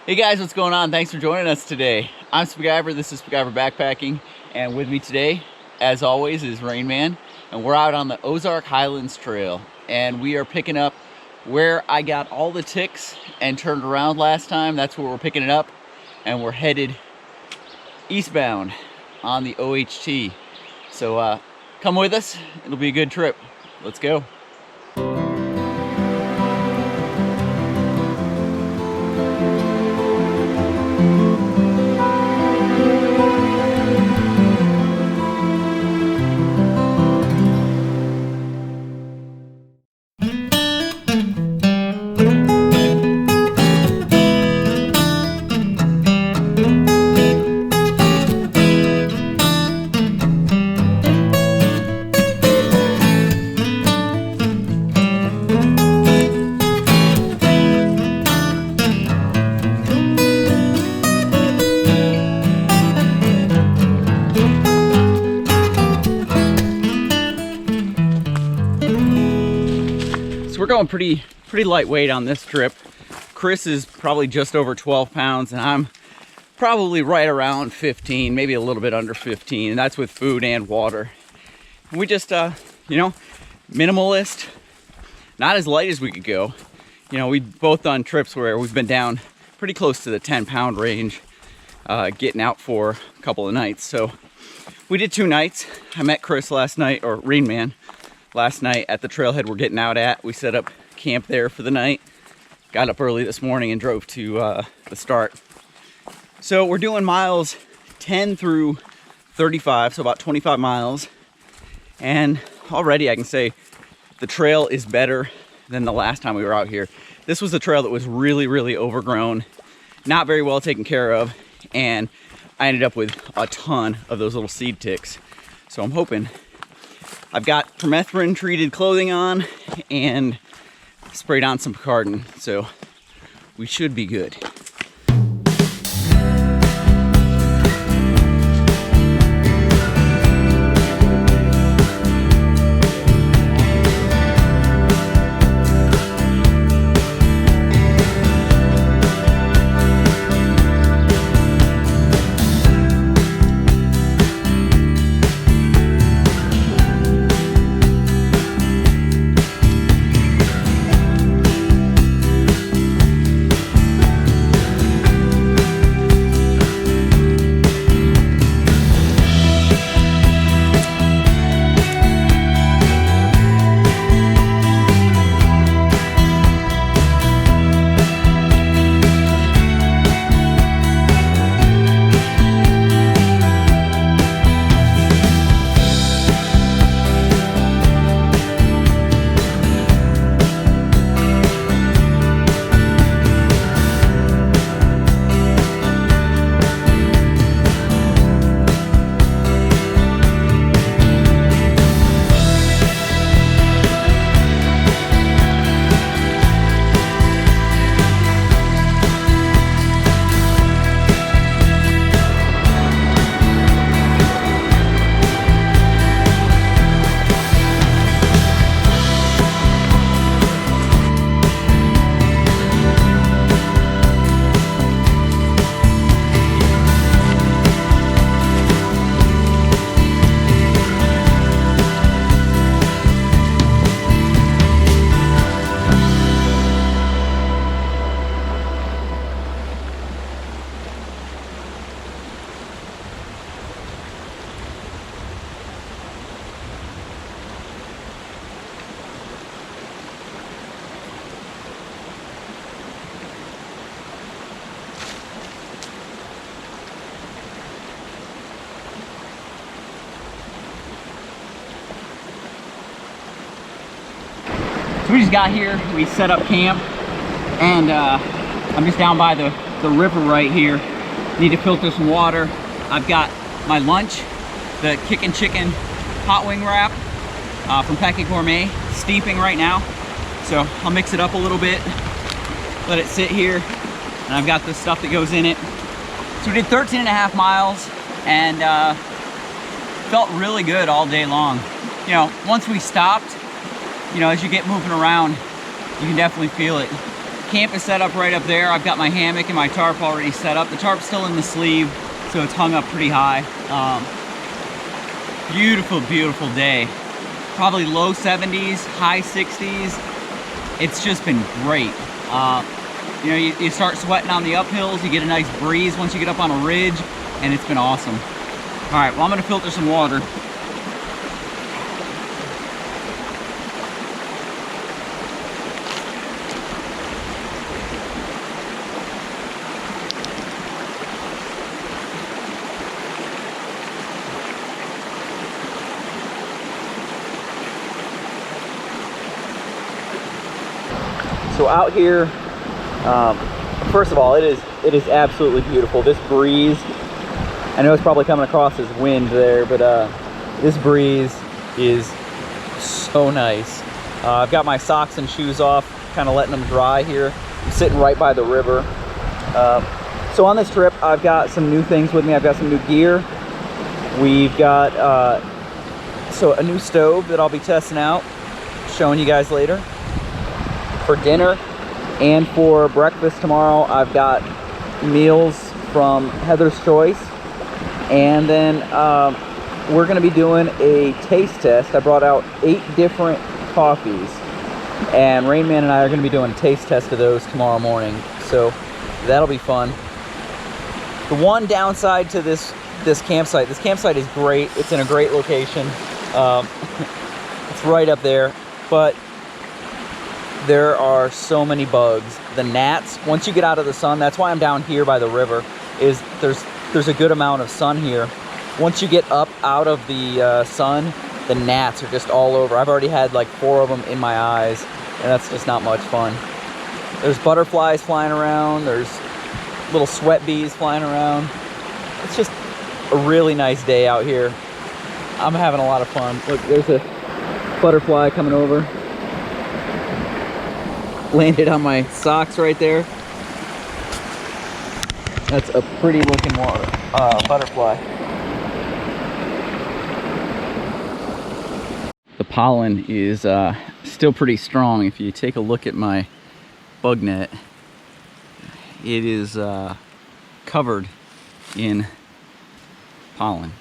Hey guys, what's going on? Thanks for joining us today. I'm Spiguyver, this is Spiguyver Backpacking, and with me today, as always, is Rainman, and we're out on the Ozark Highlands Trail, and we are picking up where I got all the ticks and turned around last time. That's where we're picking it up, and we're headed eastbound on the OHT. So come with us, it'll be a good trip. Let's go. We're going pretty lightweight on this trip. Chris is probably just over 12 pounds and I'm probably right around 15, maybe a little bit under 15, and that's with food and water. And we just you know, minimalist, not as light as we could go. You know, we've both done trips where we've been down pretty close to the 10-pound range, getting out for a couple of nights. So we did 2 nights. I met Chris last night, or Rainman, last night at the trailhead we're getting out at. We set up camp there for the night, got up early this morning and drove to the start. So we're doing miles 10 through 35, so about 25 miles, and already I can say the trail is better than the last time we were out here. This was a trail that was really overgrown, not very well taken care of, and I ended up with a ton of those little seed ticks. So I'm hoping, I've got permethrin treated clothing on and sprayed on some Picardin, so we should be good. So we just got here, we set up camp, and I'm just down by the river right here. Need to filter some water. I've got my lunch, the Kickin' Chicken hot wing wrap from Pecking Gourmet, steeping right now. So I'll mix it up a little bit, let it sit here, and I've got the stuff that goes in it. So we did 13.5 miles and felt really good all day long. You know, once we stopped, you know, as you get moving around, you can definitely feel it. Camp is set up right up there. I've got my hammock and my tarp already set up. The tarp's still in the sleeve, so it's hung up pretty high. Beautiful, beautiful day. Probably low 70s, high 60s. It's just been great. You know, you start sweating on the uphills, you get a nice breeze once you get up on a ridge, and it's been awesome. All right, well, I'm gonna filter some water. So out here, first of all, it is absolutely beautiful. This breeze, I know it's probably coming across as wind there, but this breeze is so nice. I've got my socks and shoes off, kind of letting them dry here. I'm sitting right by the river. So on this trip, I've got some new things with me. I've got some new gear. We've got so a new stove that I'll be testing out, showing you guys later. For dinner and for breakfast tomorrow, I've got meals from Heather's Choice, and then we're going to be doing a taste test. I brought out 8 different coffees, and Rainman and I are going to be doing a taste test of those tomorrow morning, so that'll be fun. The one downside to this campsite is great. It's in a great location. It's right up there, but there are so many bugs. The gnats, once you get out of the sun, that's why I'm down here by the river, is there's a good amount of sun here. Once you get up out of the sun, the gnats are just all over. I've already had like 4 of them in my eyes, and that's just not much fun. There's butterflies flying around, there's little sweat bees flying around. It's just a really nice day out here. I'm having a lot of fun. Look, there's a butterfly coming over. Landed on my socks right there. That's a pretty looking butterfly. The pollen is still pretty strong. If you take a look at my bug net, it is covered in pollen.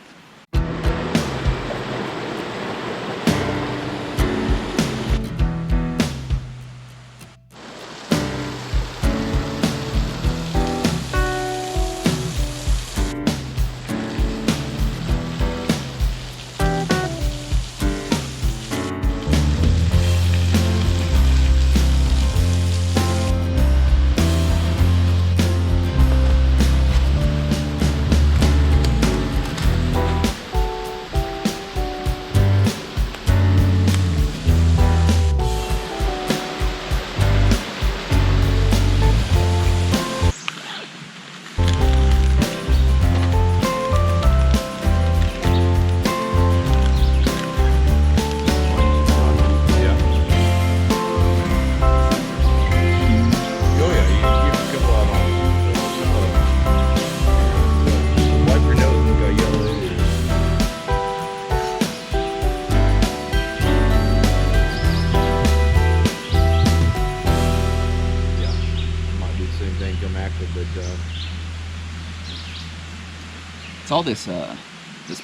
It's all this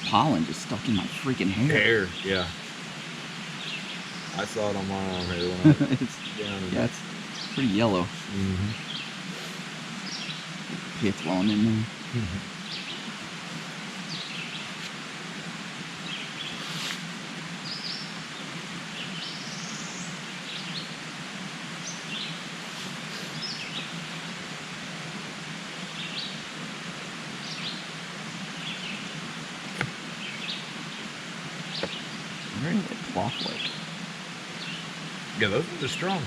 pollen just stuck in my freaking hair. Yeah. I saw it on my arm here when I was down. Yeah, it's pretty yellow. Mm-hmm. Pit's blowing in there. Mm-hmm. Where did that cloth like? Yeah, those are strong.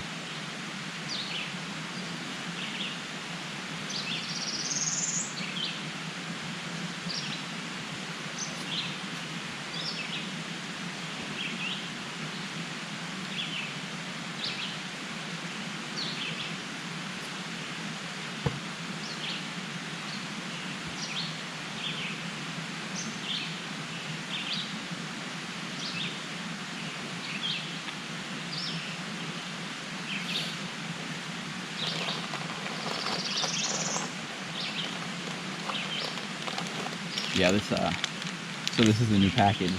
Yeah, this so this is the new package.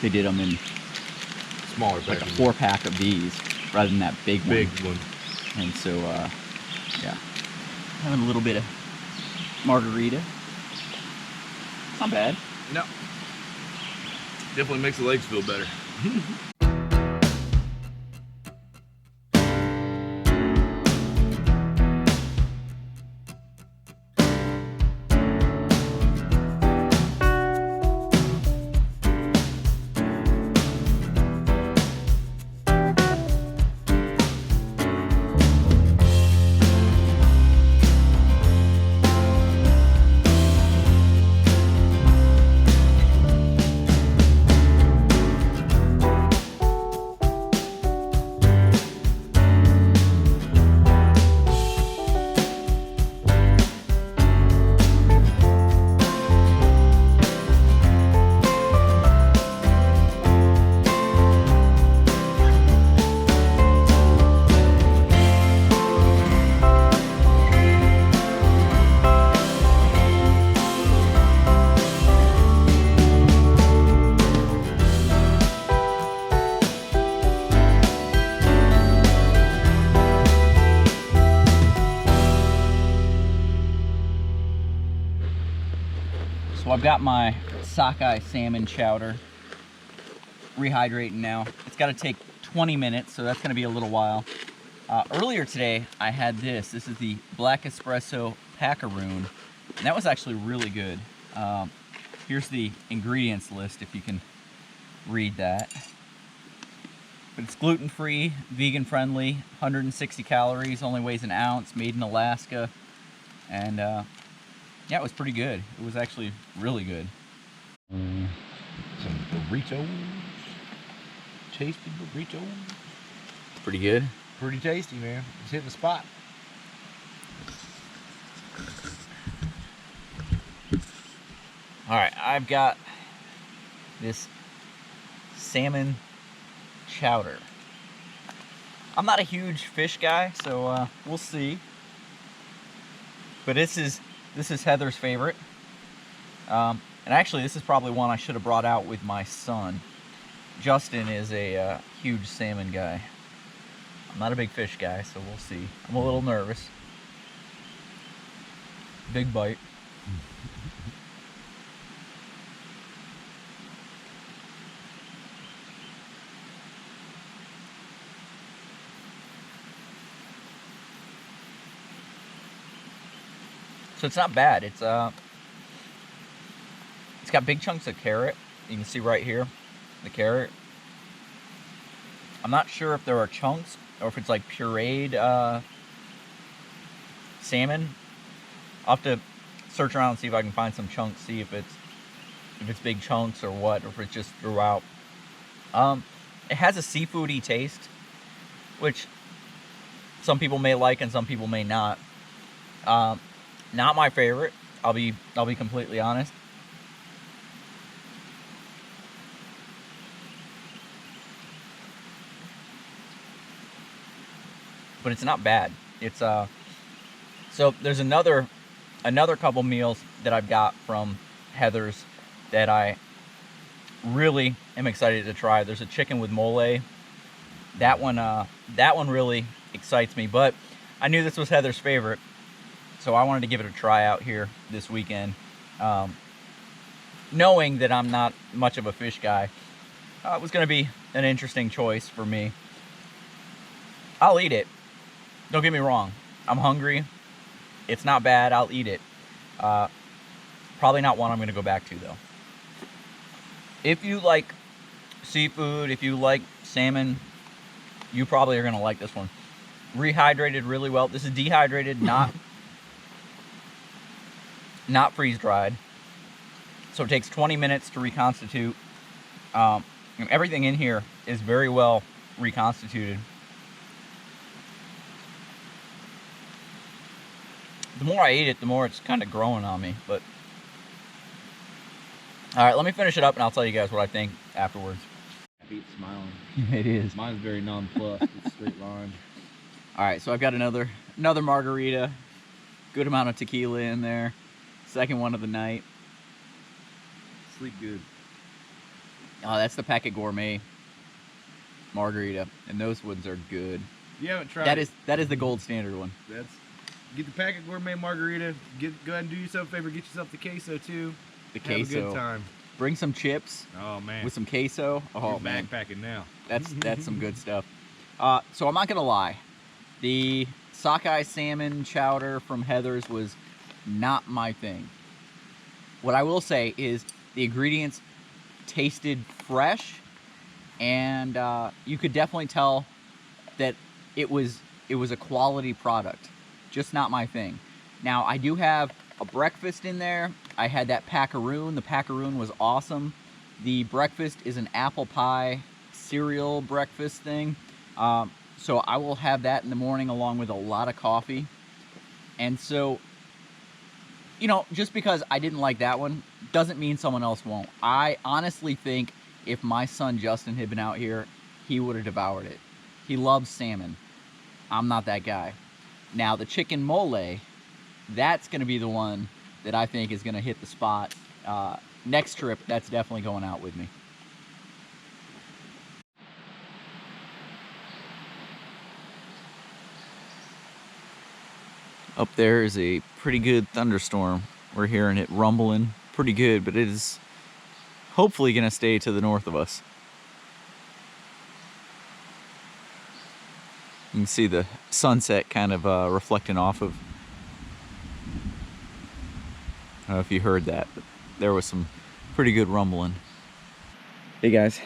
They did them in Smaller like a package. 4-pack of these rather than that big one. And so, yeah, having a little bit of margarita. Not bad. No. Definitely makes the legs feel better. So I've got my sockeye salmon chowder rehydrating now. It's got to take 20 minutes, so that's going to be a little while. Earlier today, I had this. This is the Black Espresso Packaroon, and that was actually really good. Here's the ingredients list, if you can read that. But it's gluten-free, vegan-friendly, 160 calories, only weighs an ounce, made in Alaska, and yeah, it was pretty good. It was actually really good. Some burritos. Tasty burritos. Pretty good. Pretty tasty, man. It's hitting the spot. All right, I've got this salmon chowder. I'm not a huge fish guy, so we'll see. But this is Heather's favorite. And actually, this is probably one I should have brought out with my son. Justin is a huge salmon guy. I'm not a big fish guy, so we'll see. I'm a little nervous. Big bite. So it's not bad. It's got big chunks of carrot. You can see right here, the carrot. I'm not sure if there are chunks or if it's like pureed salmon. I'll have to search around and see if I can find some chunks, see if it's big chunks or what, or if it's just throughout. It has a seafoody taste, which some people may like and some people may not. Not my favorite. I'll be completely honest. But it's not bad. It's so there's another couple meals that I've got from Heather's that I really am excited to try. There's a chicken with mole. That one really excites me, but I knew this was Heather's favorite, so I wanted to give it a try out here this weekend. Knowing that I'm not much of a fish guy, it was going to be an interesting choice for me. I'll eat it. Don't get me wrong. I'm hungry. It's not bad. I'll eat it. Probably not one I'm going to go back to, though. If you like seafood, if you like salmon, you probably are going to like this one. Rehydrated really well. This is dehydrated, not freeze-dried. So it takes 20 minutes to reconstitute. Everything in here is very well reconstituted. The more I eat it, the more it's kind of growing on me. But all right, let me finish it up and I'll tell you guys what I think afterwards. Happy smiling. It is. Mine's very nonplussed. It's straight line. All right, so I've got another margarita. Good amount of tequila in there. Second one of the night. sleep good. Oh, that's the Packet Gourmet margarita, and those ones are good. You haven't tried that is the gold standard one. Get the Packet Gourmet margarita. Go ahead and do yourself a favor. Get yourself the queso too. The Have queso. a good time. Bring some chips. Oh man. With some queso. Oh You're man. backpacking now. That's some good stuff. So I'm not gonna lie, the sockeye salmon chowder from Heather's was not my thing. What I will say is the ingredients tasted fresh, and you could definitely tell that it was a quality product. Just not my thing. Now I do have a breakfast in there. I had that packaroon. The packaroon was awesome. The breakfast is an apple pie cereal breakfast thing. So I will have that in the morning along with a lot of coffee. And so, you know, just because I didn't like that one doesn't mean someone else won't. I honestly think if my son Justin had been out here, he would have devoured it. He loves salmon. I'm not that guy. Now the chicken mole, that's going to be the one that I think is going to hit the spot. Next trip, that's definitely going out with me. Up there is a pretty good thunderstorm. We're hearing it rumbling pretty good, but it is hopefully going to stay to the north of us. You can see the sunset kind of reflecting off of. I don't know if you heard that, but there was some pretty good rumbling. Hey guys,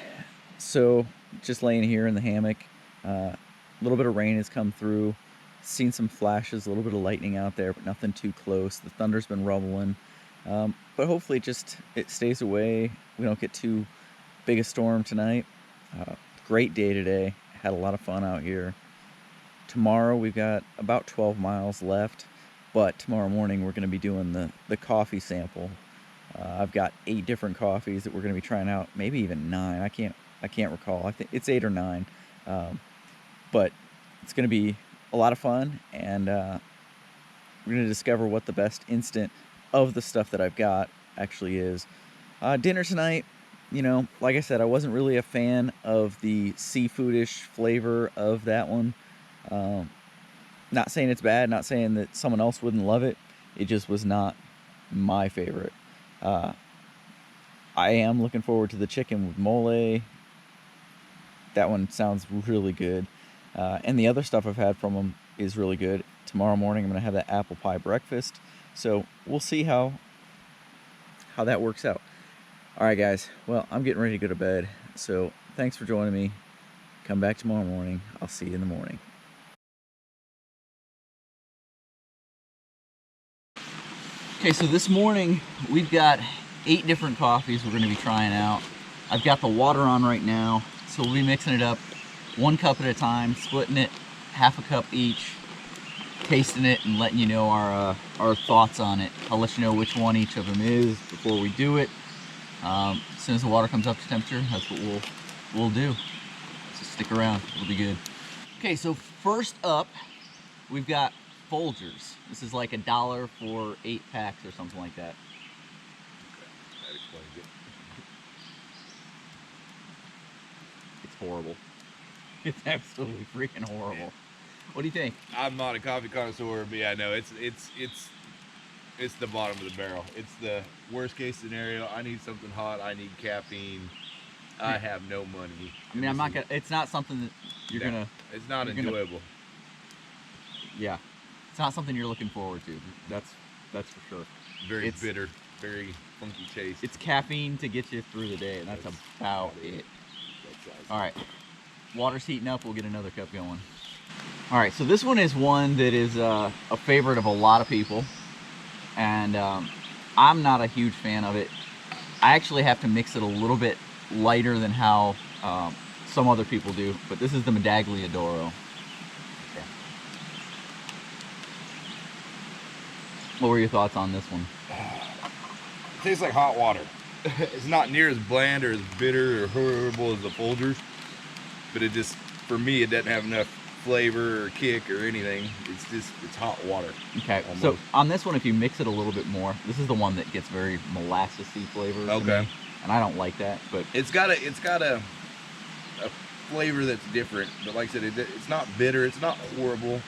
so just laying here in the hammock. A little bit of rain has come through. Seen some flashes, a little bit of lightning out there, but nothing too close. The thunder's been rumbling, but hopefully it stays away. We don't get too big a storm tonight. Great day today. Had a lot of fun out here. Tomorrow we've got about 12 miles left, but tomorrow morning we're going to be doing the coffee sample. I've got 8 different coffees that we're going to be trying out, maybe even 9. I can't recall. I think it's 8 or 9, but it's going to be a lot of fun, and we're going to discover what the best instant of the stuff that I've got actually is. Dinner tonight, you know, like I said, I wasn't really a fan of the seafoodish flavor of that one. Not saying it's bad, not saying that someone else wouldn't love it. It just was not my favorite. I am looking forward to the chicken with mole. That one sounds really good. And the other stuff I've had from them is really good. Tomorrow morning I'm going to have that apple pie breakfast. So we'll see how that works out. All right, guys. Well, I'm getting ready to go to bed. So thanks for joining me. Come back tomorrow morning. I'll see you in the morning. Okay, so this morning we've got 8 different coffees we're going to be trying out. I've got the water on right now, so we'll be mixing it up 1 cup at a time, splitting it half a cup each, tasting it and letting you know our thoughts on it. I'll let you know which one each of them is before we do it. As soon as the water comes up to temperature, that's what we'll do. So stick around, it'll be good. Okay, so first up, we've got Folgers. This is like $1 for 8 packs or something like that. That explains it. It's horrible. It's absolutely freaking horrible. What do you think? I'm not a coffee connoisseur, but yeah, no, it's the bottom of the barrel. It's the worst case scenario. I need something hot. I need caffeine. I have no money. I mean, I'm not gonna. It's not something that you're gonna. It's not enjoyable. Yeah, it's not something you're looking forward to. That's for sure. Very bitter, very funky taste. It's caffeine to get you through the day, and that's about it. All right, water's heating up. We'll get another cup going. All right, so this one is one that is a favorite of a lot of people, and I'm not a huge fan of it. I actually have to mix it a little bit lighter than how some other people do, but this is the Medaglia d'Oro. Okay. What were your thoughts on this one? It tastes like hot water. It's not near as bland or as bitter or horrible as the Folgers, but it just, for me, it doesn't have enough flavor or kick or anything. It's hot water. Okay, almost. So on this one, if you mix it a little bit more, this is the one that gets very molassesy flavor. Okay. And I don't like that, but It's got a flavor that's different, but like I said, it's not bitter. It's not horrible.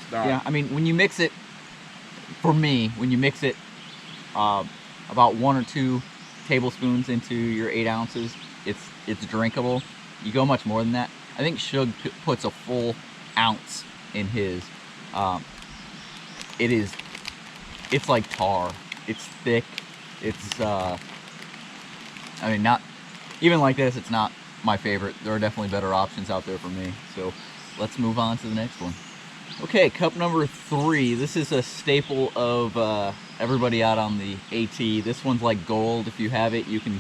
It's not. yeah, I mean, when you mix it, for me, when you mix it about 1 or 2 tablespoons into your 8 ounces, it's drinkable. You go much more than that. I think Shug puts a full ounce in his. It's like tar. It's thick. It's I mean, not even like this. It's not my favorite. There are definitely better options out there for me. So let's move on to the next one. Okay, cup number 3. This is a staple of everybody out on the AT. This one's like gold. If you have it, you can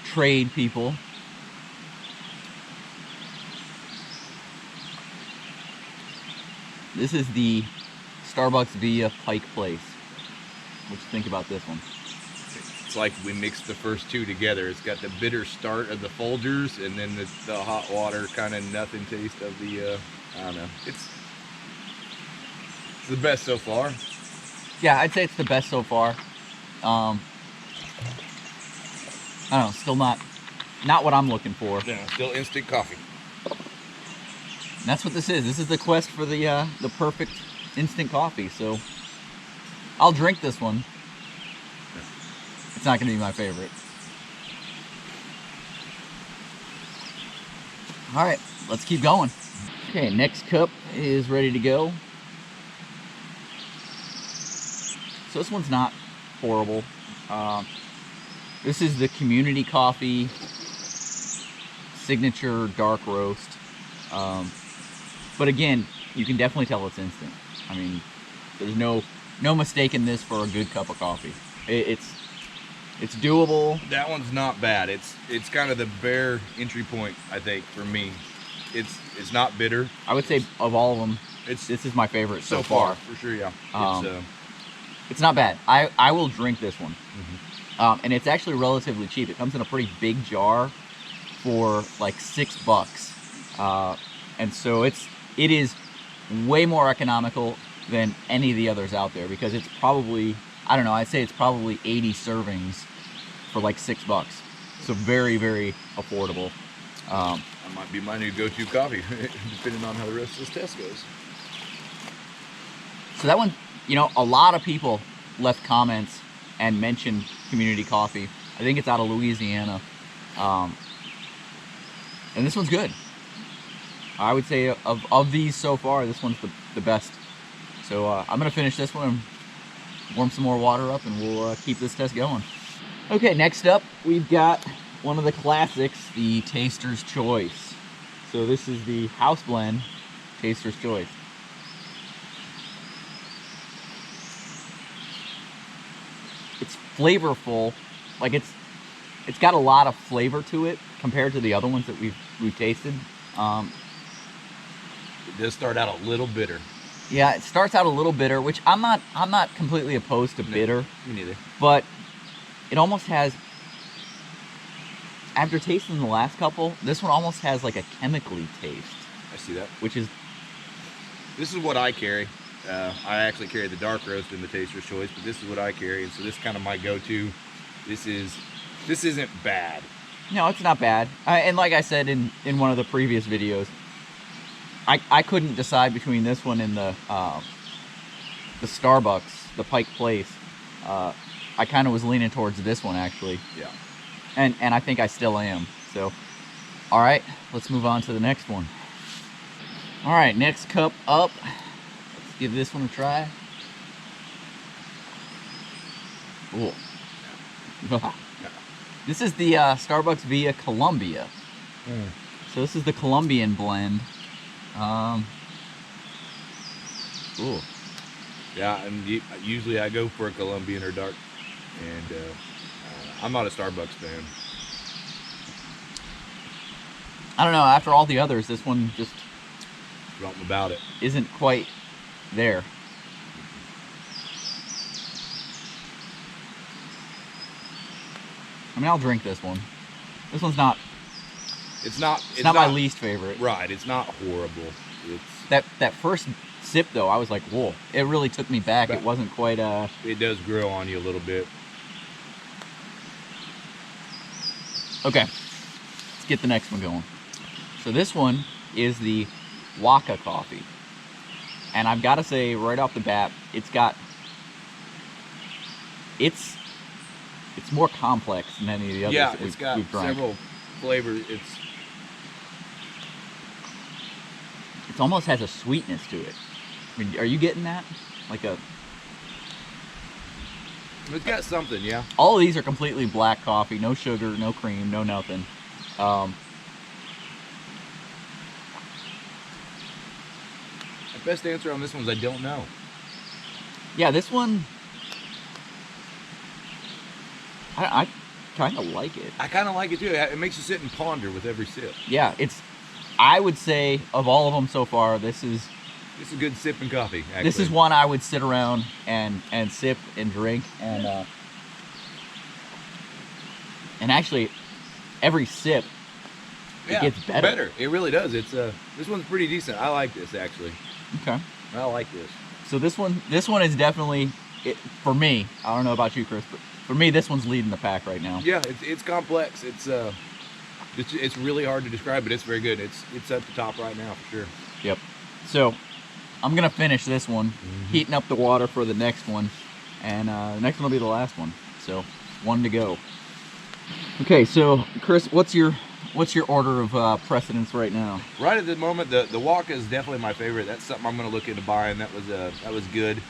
trade people. This is the Starbucks via Pike Place. What you think about this one? It's like we mixed the first 2 together. It's got the bitter start of the Folgers, and then the hot water kind of nothing taste of the. I don't know. It's the best so far. Yeah, I'd say it's the best so far. I don't know. Still not what I'm looking for. Yeah, still instant coffee. And that's what this is. This is the quest for the perfect instant coffee. So I'll drink this one. It's not going to be my favorite. All right, let's keep going. Okay, next cup is ready to go. So this one's not horrible. This is the Community Coffee Signature Dark Roast. But again, you can definitely tell it's instant. I mean, there's no mistaking this for a good cup of coffee. It's doable. That one's not bad. It's kind of the bare entry point, I think, for me. It's not bitter. I would say of all of them, this is my favorite so far. For sure, yeah. It's not bad. I will drink this one. Mm-hmm. And it's actually relatively cheap. It comes in a pretty big jar for like $6. And so it is way more economical than any of the others out there, because it's probably, I don't know, I'd say it's probably 80 servings for like $6. So very, very affordable. That might be my new go-to coffee, depending on how the rest of this test goes. So that one, you know, a lot of people left comments and mentioned Community Coffee. I think it's out of Louisiana. And this one's good. I would say of these so far, this one's the best. So I'm going to finish this one and warm some more water up, and we'll keep this test going. Okay, next up, we've got one of the classics, the Taster's Choice. So this is the house blend Taster's Choice. It's flavorful. Like it's got a lot of flavor to it compared to the other ones that we've tasted. It does start out a little bitter. Yeah, it starts out a little bitter, which I'm not completely opposed to bitter. Me neither. But it almost has, after tasting the last couple, this one almost has like a chemically taste. I see that. This is what I carry. I actually carry the dark roast in the Taster's Choice, but this is what I carry, and so this is kind of my go-to. This isn't bad. No, it's not bad. And like I said in one of the previous videos, I couldn't decide between this one and the Starbucks, the Pike Place. I kind of was leaning towards this one, actually. Yeah. And I think I still am. So, all right, let's move on to the next one. All right, next cup up. Let's give this one a try. Ooh. This is the Starbucks via Columbia. So this is the Colombian blend. Ooh. Yeah, and usually I go for a Colombian or dark, and I'm not a Starbucks fan. I don't know, after all the others, this one just Something about it isn't quite there. I mean, I'll drink this one. This one's not It's not my least favorite. Right, it's not horrible. It's that first sip though, I was like, whoa! It really took me back. It wasn't quite It does grow on you a little bit. Okay, let's get the next one going. So this one is the Waka coffee, and I've got to say right off the bat, it's more complex than any of the others. Yeah, it's got several flavors. It almost has a sweetness to it. I mean, are you getting that? It's got something, yeah. All of these are completely black coffee, no sugar, no cream, no nothing. The best answer on this one is I don't know. Yeah, this one, I kind of like it. I kind of like it too. It makes you sit and ponder with every sip. Yeah, I would say of all of them so far, this is a good sipping coffee, actually. This is one I would sit around and sip and drink, and actually every sip it gets better. It really does. It's this one's pretty decent. I like this, actually. Okay. I like this. So this one is definitely for me. I don't know about you, Chris, but for me this one's leading the pack right now. Yeah, it's complex. It's really hard to describe, but it's very good. It's at the top right now for sure. Yep. So I'm gonna finish this one, heating up the water for the next one, and the next one will be the last one. So one to go. Okay, so Chris, what's your order of precedence right now? Right at the moment, the Waka is definitely my favorite. That's something I'm gonna look into buying. That was good.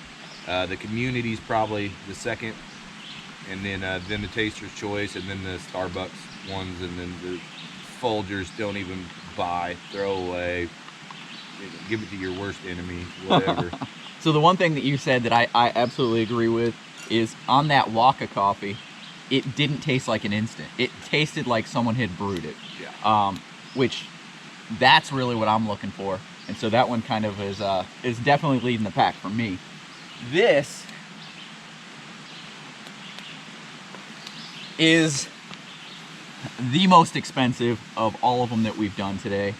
The Community's probably the second, and then the Taster's Choice, and then the Starbucks ones, and then the Folgers. Don't even buy, throw away. Give it to your worst enemy, whatever. So the one thing that you said that I absolutely agree with is on that Waka coffee, it didn't taste like an instant. It tasted like someone had brewed it. Yeah. Which that's really what I'm looking for. And so that one kind of is definitely leading the pack for me. This is the most expensive of all of them that we've done today.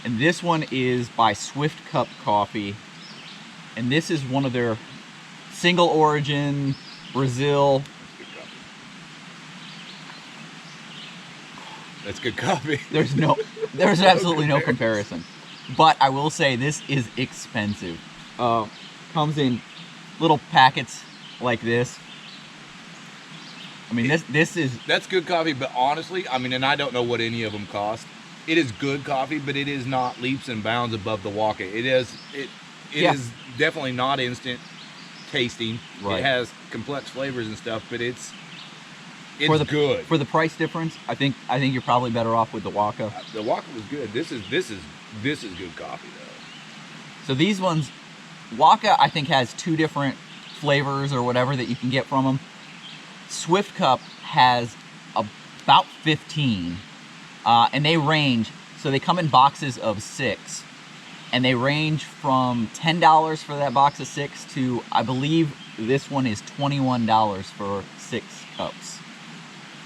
And this one is by Swift Cup Coffee. And this is one of their single origin, Brazil. That's good coffee. There's absolutely no comparison. But I will say this is expensive. Comes in little packets like this. I mean, that's good coffee, but honestly, I mean, and I don't know what any of them cost. It is good coffee, but it is not leaps and bounds above the Waka. It is definitely not instant tasting. Right. It has complex flavors and stuff, but it's good. For the price difference, I think you're probably better off with the Waka. The Waka was good. This is good coffee though. So these ones, Waka I think has 2 different flavors or whatever that you can get from them. Swift Cup has about 15. And they range, so they come in boxes of 6, and they range from $10 for that box of 6 to, I believe this one is $21 for 6 cups.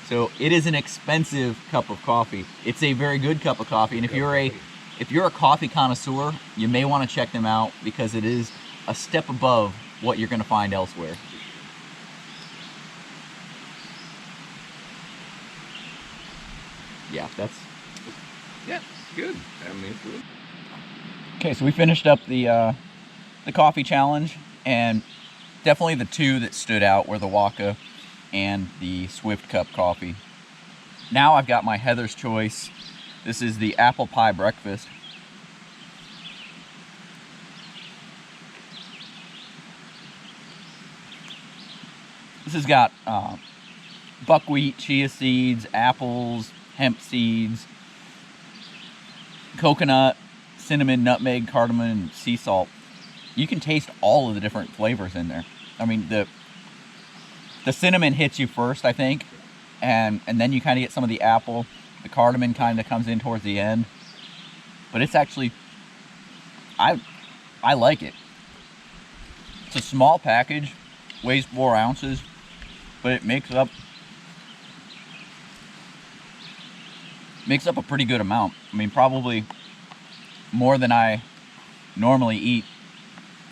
So it is an expensive cup of coffee. It's a very good cup of coffee, and if you're a coffee connoisseur, you may want to check them out because it is a step above what you're going to find elsewhere. Yeah, good. I mean, it's good. Okay, so we finished up the coffee challenge, and definitely the 2 that stood out were the Waka and the Swift Cup coffee. Now I've got my Heather's Choice. This is the apple pie breakfast. This has got buckwheat, chia seeds, apples, hemp seeds, coconut, cinnamon, nutmeg, cardamom, and sea salt. You can taste all of the different flavors in there. I mean, the cinnamon hits you first, I think, and then you kind of get some of the apple. The cardamom kind of comes in towards the end. But it's actually, I like it. It's a small package, weighs 4 ounces, but it makes up Makes up a pretty good amount. I mean, probably more than I normally eat,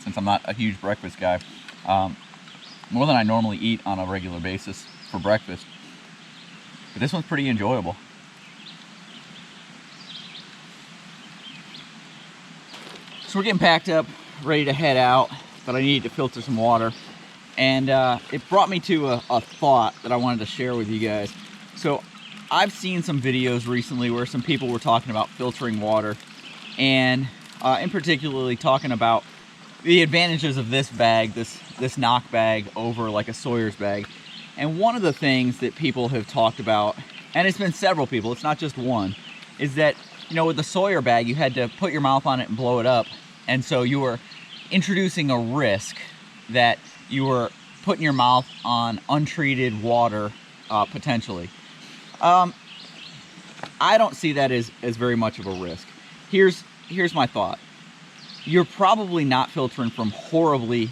since I'm not a huge breakfast guy. More than I normally eat on a regular basis for breakfast. But this one's pretty enjoyable. So we're getting packed up, ready to head out, but I needed to filter some water. And it brought me to a thought that I wanted to share with you guys. So I've seen some videos recently where some people were talking about filtering water, and in particularly talking about the advantages of this bag, this knock bag over like a Sawyer's bag. And one of the things that people have talked about, and it's been several people, it's not just one, is that, you know, with the Sawyer bag, you had to put your mouth on it and blow it up. And so you were introducing a risk that you were putting your mouth on untreated water, potentially. I don't see that as very much of a risk. Here's my thought. You're probably not filtering from horribly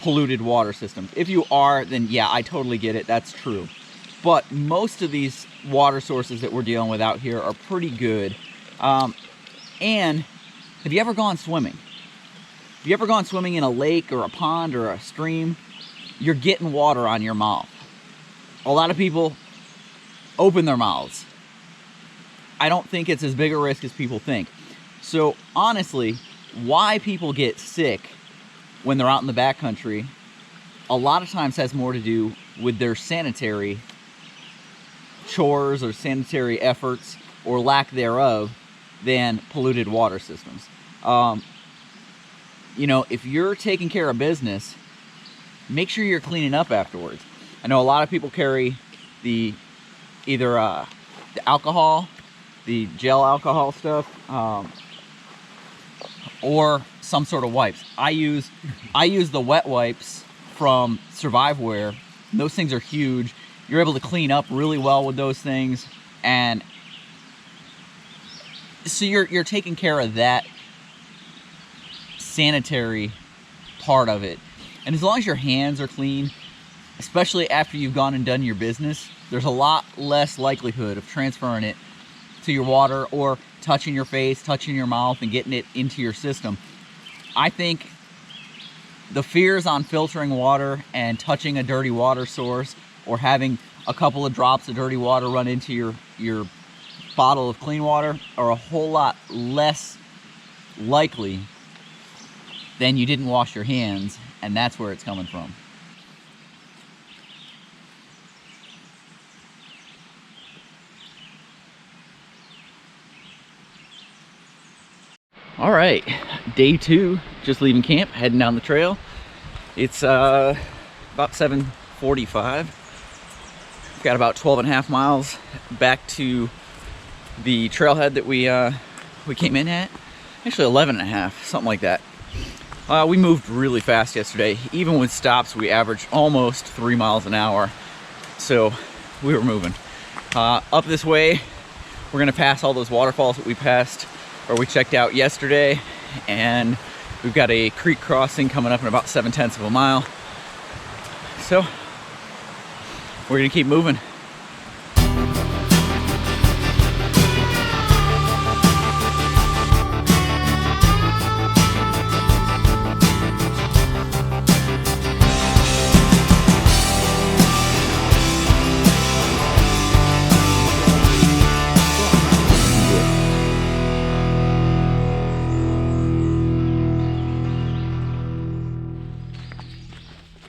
polluted water systems. If you are, then yeah, I totally get it. That's true. But most of these water sources that we're dealing with out here are pretty good. And have you ever gone swimming? Have you ever gone swimming in a lake or a pond or a stream? You're getting water on your mouth. A lot of people open their mouths. I don't think it's as big a risk as people think. So honestly, why people get sick when they're out in the backcountry a lot of times has more to do with their sanitary chores or sanitary efforts or lack thereof than polluted water systems. You know, if you're taking care of business, make sure you're cleaning up afterwards. I know a lot of people carry either the alcohol, the gel alcohol stuff, or some sort of wipes. I use the wet wipes from Surviveware. Those things are huge. You're able to clean up really well with those things, and so you're taking care of that sanitary part of it. And as long as your hands are clean, especially after you've gone and done your business, there's a lot less likelihood of transferring it to your water or touching your face, touching your mouth, and getting it into your system. I think the fears on filtering water and touching a dirty water source or having a couple of drops of dirty water run into your bottle of clean water are a whole lot less likely than you didn't wash your hands, and that's where it's coming from. All right, day 2, just leaving camp, heading down the trail. It's about 7:45. We've got about 12.5 miles back to the trailhead that we came in at. Actually 11.5, something like that. We moved really fast yesterday. Even with stops, we averaged almost 3 miles an hour. So we were moving. Up this way, we're gonna pass all those waterfalls that we passed, or we checked out yesterday. And we've got a creek crossing coming up in about 7/10 of a mile. So we're gonna keep moving.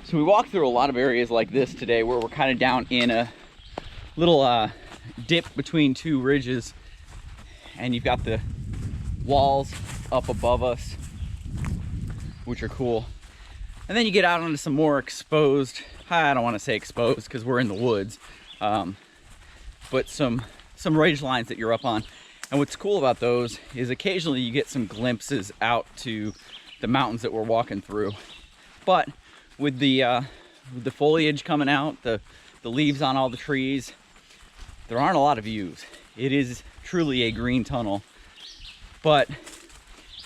So we walked through a lot of areas like this today where we're kind of down in a little dip between two ridges, and you've got the walls up above us, which are cool. And then you get out onto some more exposed, I don't want to say exposed because we're in the woods, but some ridge lines that you're up on. And what's cool about those is occasionally you get some glimpses out to the mountains that we're walking through. But with the foliage coming out, the leaves on all the trees, there aren't a lot of views. It is truly a green tunnel. But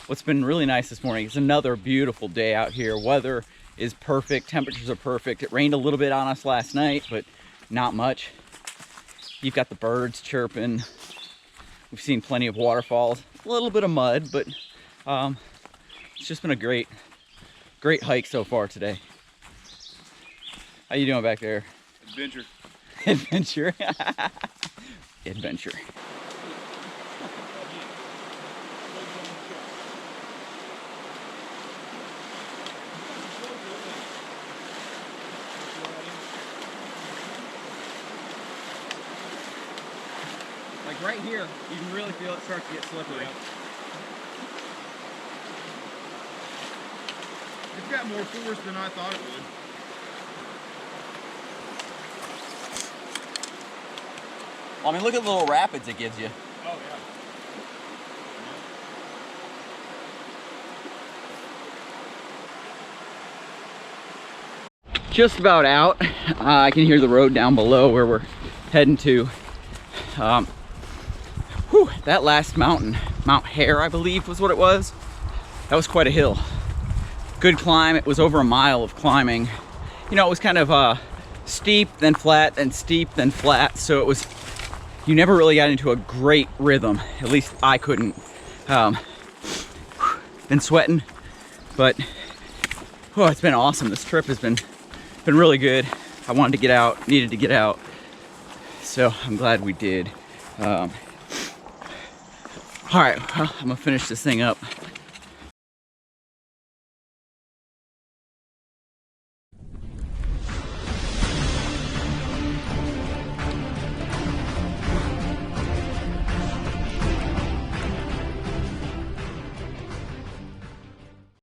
what's been really nice this morning is another beautiful day out here. Weather is perfect, temperatures are perfect. It rained a little bit on us last night, but not much. You've got the birds chirping. We've seen plenty of waterfalls, a little bit of mud, but it's just been a great hike so far today. How you doing back there? Adventure. Adventure. Adventure. Like right here, you can really feel it start to get slippery. It's got more force than I thought it would. Well, I mean, look at the little rapids it gives you. Oh, yeah. Just about out. I can hear the road down below where we're heading to. That last mountain, Mount Hare, I believe was what it was. That was quite a hill. Good climb. It was over a mile of climbing. You know, it was kind of steep, then flat, then steep, then flat. So it was, you never really got into a great rhythm. At least I couldn't. Been sweating, but oh, it's been awesome. This trip has been really good. I wanted to get out, needed to get out. So I'm glad we did. All right, well, I'm gonna finish this thing up.